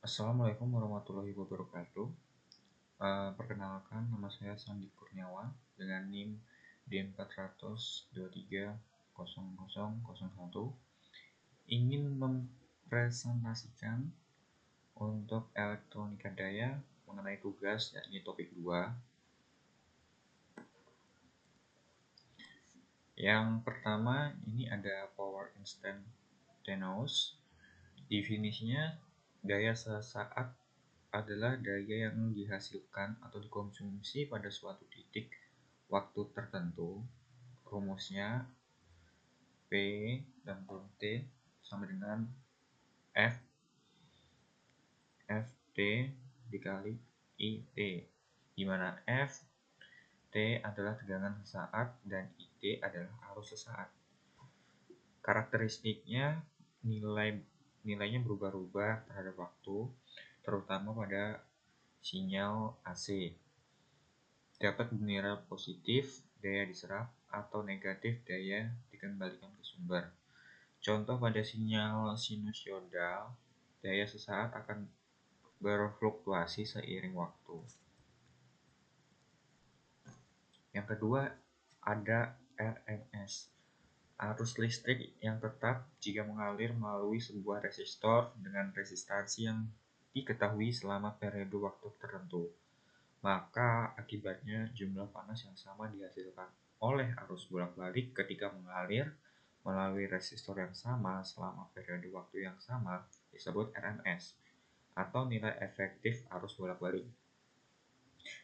Assalamualaikum warahmatullahi wabarakatuh. Perkenalkan, nama saya Sandi Kurniawan dengan NIM D4230001. Ingin mempresentasikan untuk elektronika daya mengenai tugas, yakni topik 2. Yang pertama, ini ada power instantaneous. Definisinya, daya sesaat adalah daya yang dihasilkan atau dikonsumsi pada suatu titik waktu tertentu. Rumusnya P dan T sama dengan FT dikali IT, di mana FT adalah tegangan sesaat dan IT adalah arus sesaat. Karakteristiknya, nilainya berubah-ubah terhadap waktu, terutama pada sinyal AC. Dapat bernilai positif daya diserap atau negatif daya dikembalikan ke sumber. Contoh pada sinyal sinusoidal, daya sesaat akan berfluktuasi seiring waktu. Yang kedua, ada RMS, arus listrik yang tetap jika mengalir melalui sebuah resistor dengan resistansi yang diketahui selama periode waktu tertentu. Maka akibatnya jumlah panas yang sama dihasilkan oleh arus bolak-balik ketika mengalir melalui resistor yang sama selama periode waktu yang sama disebut RMS atau nilai efektif arus bolak-balik.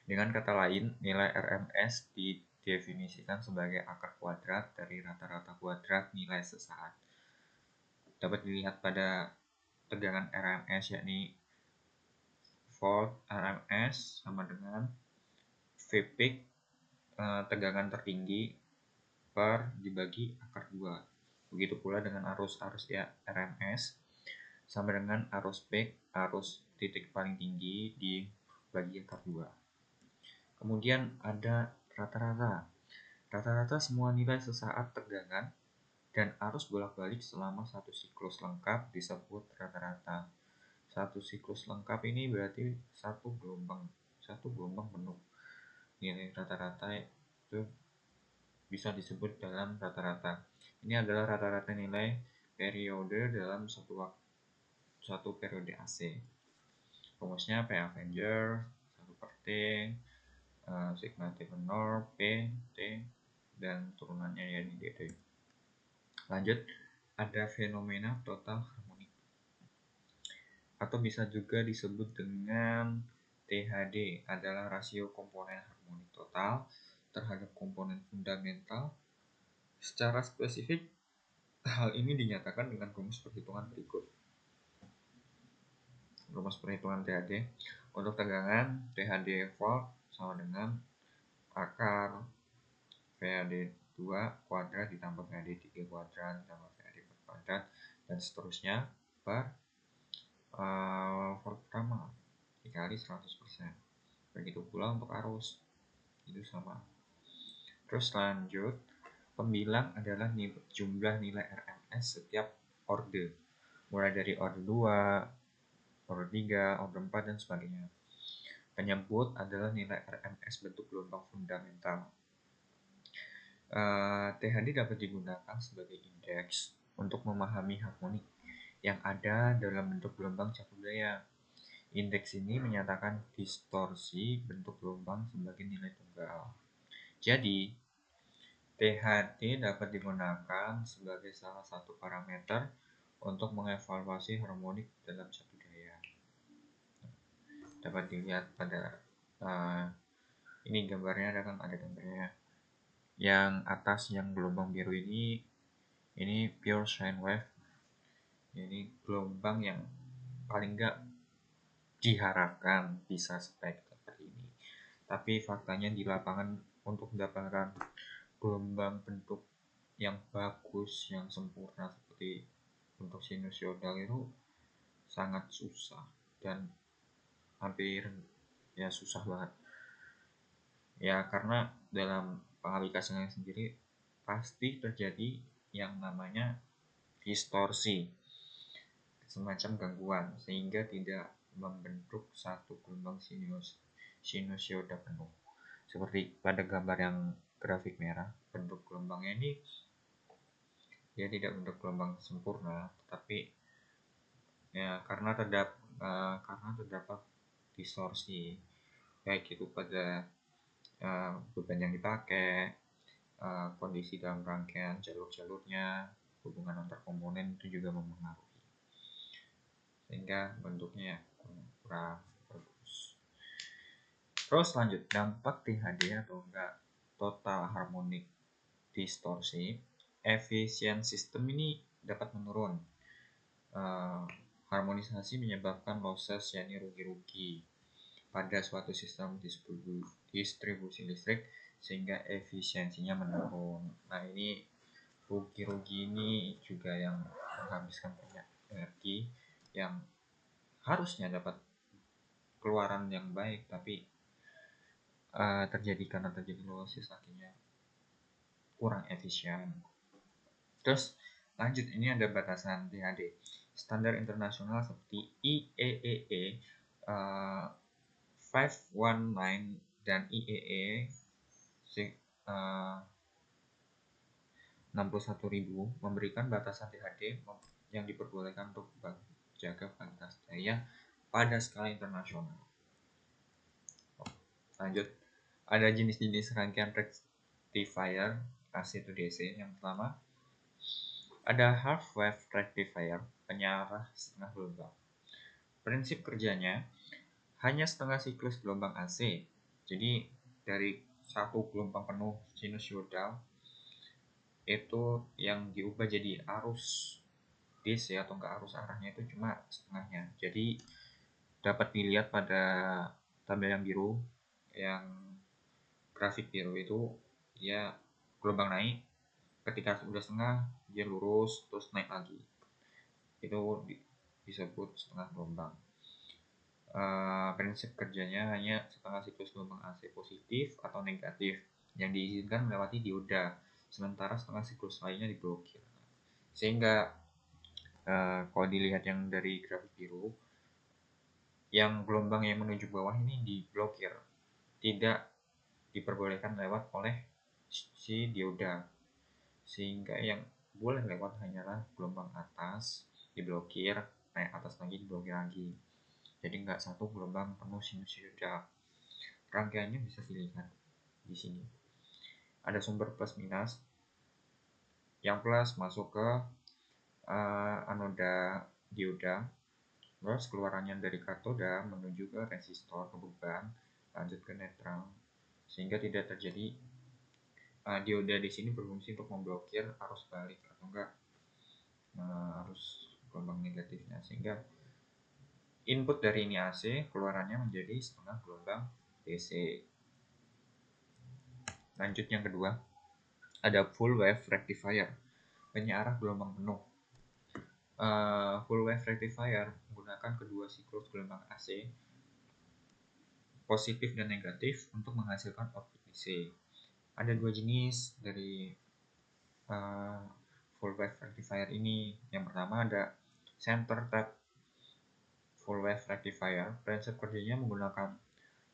Dengan kata lain, nilai RMS didefinisikan sebagai akar kuadrat dari rata-rata kuadrat nilai sesaat. Dapat dilihat pada tegangan RMS, yakni volt RMS sama dengan V peak, tegangan tertinggi per dibagi akar 2. Begitu pula dengan arus ya RMS sama dengan arus peak, arus titik paling tinggi dibagi akar 2. Kemudian ada rata-rata. Rata-rata semua nilai sesaat tegangan dan arus bolak-balik selama satu siklus lengkap disebut rata-rata. Satu siklus lengkap ini berarti satu gelombang penuh. Nilai rata-rata itu bisa disebut dalam rata-rata. Ini adalah rata-rata nilai periode dalam satu periode AC. Rumusnya P Avenger 1/T, sigma T menor, P, T, dan turunannya yakni DT. Lanjut, ada fenomena total harmonik, atau bisa juga disebut dengan THD, adalah rasio komponen harmonik total terhadap komponen fundamental. Secara spesifik, hal ini dinyatakan dengan rumus perhitungan berikut. Rumus perhitungan THD untuk tegangan THD volt sama dengan akar VAD 2 kuadrat ditambah VAD 3 kuadrat ditambah VAD kuadrat dan seterusnya per volt pertama dikali 100%. Begitu pula untuk arus, itu sama. Terus lanjut, pembilang adalah jumlah nilai RMS setiap orde, mulai dari orde 2, orde 3, orde 4, dan sebagainya. Penyebut adalah nilai RMS bentuk gelombang fundamental. THD dapat digunakan sebagai indeks untuk memahami harmonik yang ada dalam bentuk gelombang cakup daya. Indeks ini menyatakan distorsi bentuk gelombang sebagai nilai tunggal. Jadi, THD dapat digunakan sebagai salah satu parameter untuk mengevaluasi harmonik dalam satu daya. Dapat dilihat pada ini gambarnya, ada gambarnya. Yang atas yang gelombang biru ini pure sine wave. Ini gelombang yang paling enggak diharapkan bisa seperti ini. Tapi faktanya di lapangan untuk mendapatkan gelombang bentuk yang bagus, yang sempurna seperti untuk sinusoidal itu sangat susah dan hampir susah banget. Ya karena dalam pengaplikasiannya sendiri pasti terjadi yang namanya distorsi, semacam gangguan, sehingga tidak membentuk satu gelombang sinusoida penuh. Seperti pada gambar yang grafik merah, bentuk gelombangnya ini dia tidak bentuk gelombang sempurna, tetapi ya karena terdapat distorsi baik itu pada beban yang dipakai, kondisi dalam rangkaian jalur-jalurnya, hubungan antar komponen itu juga mempengaruhi, sehingga bentuknya kurang bagus. Terus lanjut, dampak THD atau enggak total harmonic distorsi, efisien sistem ini dapat menurun. Harmonisasi menyebabkan losses, yakni rugi-rugi pada suatu sistem distribusi listrik, sehingga efisiensinya menurun. Nah, ini rugi-rugi ini juga yang menghabiskan banyak energi yang harusnya dapat keluaran yang baik, tapi karena terjadi losses akhirnya kurang efisien. Terus lanjut, ini ada batasan THD. Standar internasional seperti IEEE 519 dan IEE 61000 memberikan batasan THD yang diperbolehkan untuk menjaga kualitas daya pada skala internasional. Lanjut, ada jenis-jenis rangkaian rectifier AC to DC. Yang pertama, ada half wave rectifier, penyarah setengah gelombang. Prinsip kerjanya hanya setengah siklus gelombang AC. Jadi dari satu gelombang penuh sinusoidal itu yang diubah jadi arus DC atau enggak arus arahnya itu cuma setengahnya. Jadi dapat dilihat pada tabel yang biru, yang grafik biru itu dia gelombang naik, ketika sudah setengah dia lurus terus naik lagi, itu disebut setengah gelombang. Prinsip kerjanya hanya setengah siklus gelombang AC positif atau negatif yang diizinkan melewati dioda, sementara setengah siklus lainnya diblokir. Sehingga kalau dilihat yang dari grafik biru, yang gelombang yang menuju bawah ini diblokir, tidak diperbolehkan lewat oleh si dioda, sehingga yang boleh lewat hanyalah gelombang atas diblokir, naik atas lagi diblokir lagi. Jadi nggak satu gelombang penuh sinusoida. Rangkaiannya bisa dilihat di sini. Ada sumber plus minus. Yang plus masuk ke anoda dioda, terus keluarannya dari katoda menuju ke resistor ke beban, lanjut ke netral, sehingga tidak terjadi dioda di sini berfungsi untuk memblokir arus balik atau enggak arus gelombang negatifnya, sehingga input dari ini AC, keluarannya menjadi setengah gelombang DC. Lanjut yang kedua, ada full wave rectifier, penyarah gelombang penuh. Full wave rectifier menggunakan kedua siklus gelombang AC positif dan negatif untuk menghasilkan output DC. Ada dua jenis dari full wave rectifier ini. Yang pertama ada center tap full wave rectifier. Prinsip kerjanya menggunakan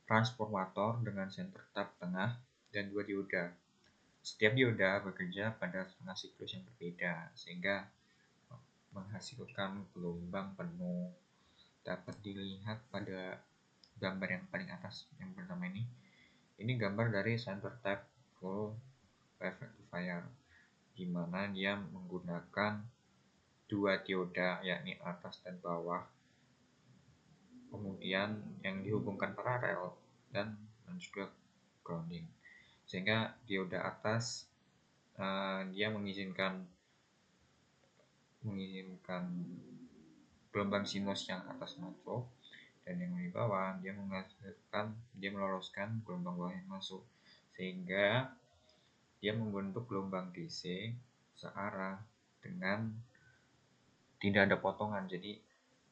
transformator dengan center tap tengah dan dua dioda. Setiap dioda bekerja pada setengah siklus yang berbeda, sehingga menghasilkan gelombang penuh. Dapat dilihat pada gambar yang paling atas yang pertama ini. Ini gambar dari center tap full wave rectifier, di mana dia menggunakan dua dioda, yakni atas dan bawah, kemudian yang dihubungkan paralel dan juga grounding, sehingga dioda atas dia mengizinkan gelombang sinus yang atas masuk, dan yang di bawah dia meloloskan gelombang bawah yang masuk, sehingga dia membentuk gelombang DC searah dengan tidak ada potongan. Jadi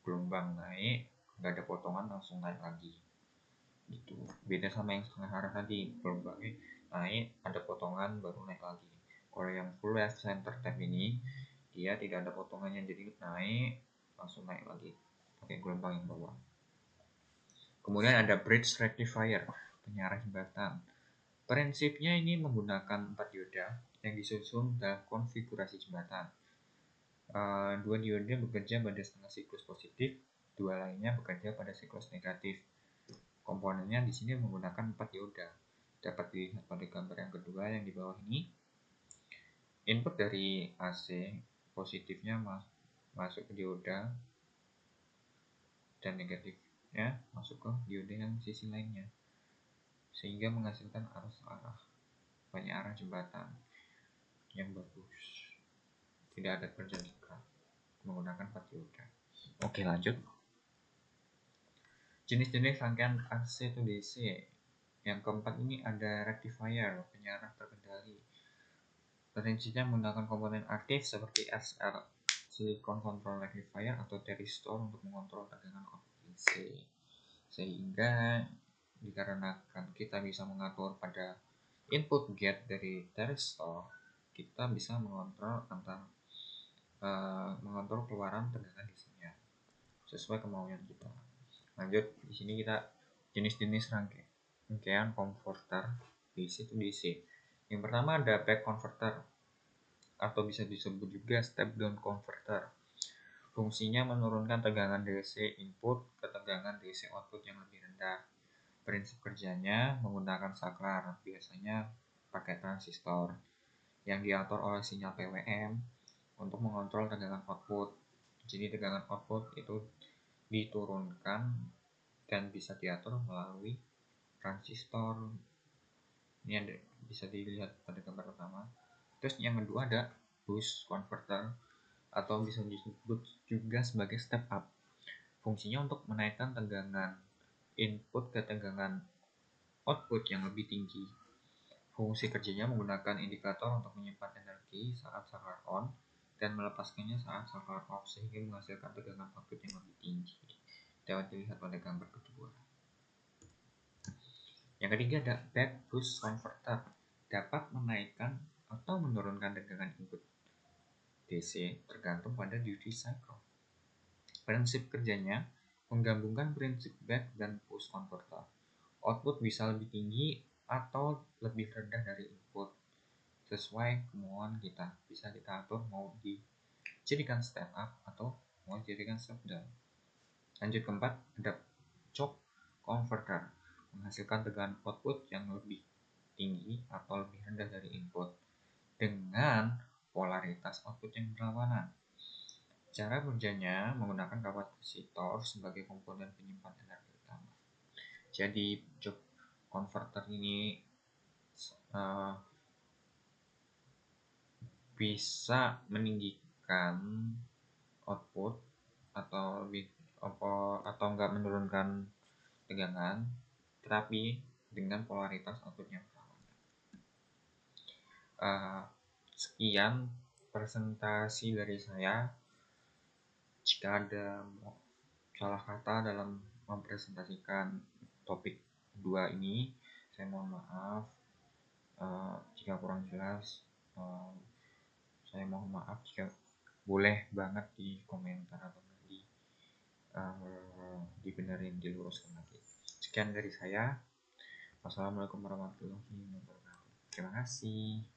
gelombang naik, nggak ada potongan, langsung naik lagi. Itu beda sama yang setengah arah tadi, gelombangnya naik, ada potongan, baru naik lagi. Kalau yang full wave center tap ini, dia tidak ada potongannya, jadi naik, langsung naik lagi pakai gelombang yang bawah. Kemudian ada bridge rectifier, penyarah jembatan. Prinsipnya ini menggunakan 4 dioda yang disusun dalam konfigurasi jembatan. Dua dioda bekerja pada setengah siklus positif, dua lainnya bekerja pada siklus negatif. Komponennya di sini menggunakan 4 dioda. Dapat dilihat pada gambar yang kedua yang di bawah ini. Input dari AC positifnya masuk ke dioda dan negatifnya masuk ke dioda yang sisi lainnya, sehingga menghasilkan banyak arah jembatan yang bagus. Tidak ada perjalikan menggunakan 4 dioda. Oke, lanjut. Jenis-jenis rangkaian AC to DC. Yang keempat ini ada rectifier, penyarah terkendali. Prinsipnya menggunakan komponen aktif seperti SR, silicon control rectifier atau thyristor untuk mengontrol tegangan output DC. Sehingga dikarenakan kita bisa mengatur pada input gate dari thyristor, kita bisa mengontrol mengontrol keluaran tegangan DC-nya sesuai kemauan kita. Lanjut, di sini kita jenis-jenis rangkaian converter DC to DC. Yang pertama ada back converter atau bisa disebut juga step down converter. Fungsinya menurunkan tegangan DC input ke tegangan DC output yang lebih rendah. Prinsip kerjanya menggunakan saklar, biasanya pakai transistor yang diatur oleh sinyal PWM untuk mengontrol tegangan output. Jadi tegangan output itu diturunkan dan bisa diatur melalui transistor. Ini ada, bisa dilihat pada gambar pertama. Terus yang kedua ada boost converter atau bisa disebut juga sebagai step up. Fungsinya untuk menaikkan tegangan input ke tegangan output yang lebih tinggi. Fungsi kerjanya menggunakan indikator untuk menyimpan energi saat saklar on dan melepaskannya saat saklar off, sehingga menghasilkan tegangan output yang lebih tinggi. Dapat dilihat pada gambar kedua. Yang ketiga ada back boost converter, dapat menaikkan atau menurunkan tegangan input DC tergantung pada duty cycle. Prinsip kerjanya menggabungkan prinsip back dan boost converter. Output bisa lebih tinggi atau lebih rendah dari input sesuai kemauan kita. Bisa kita atur mau dijadikan step up atau mau dijadikan step down. Lanjut keempat, ada choke converter, menghasilkan tegangan output yang lebih tinggi atau lebih rendah dari input dengan polaritas output yang berlawanan. Cara kerjanya menggunakan kapasitor sebagai komponen penyimpan energi utama. Jadi choke converter ini bisa meninggikan output atau enggak menurunkan tegangan, tetapi dengan polaritas output yang berlawanan. Sekian presentasi dari saya. Jika ada salah kata dalam mempresentasikan topik 2 ini, saya mohon maaf. Jika kurang jelas, saya mohon maaf. Jika boleh banget di komentar atau dibenerin, diluruskan lagi. Sekian dari saya. Wassalamualaikum warahmatullahi wabarakatuh. Terima kasih.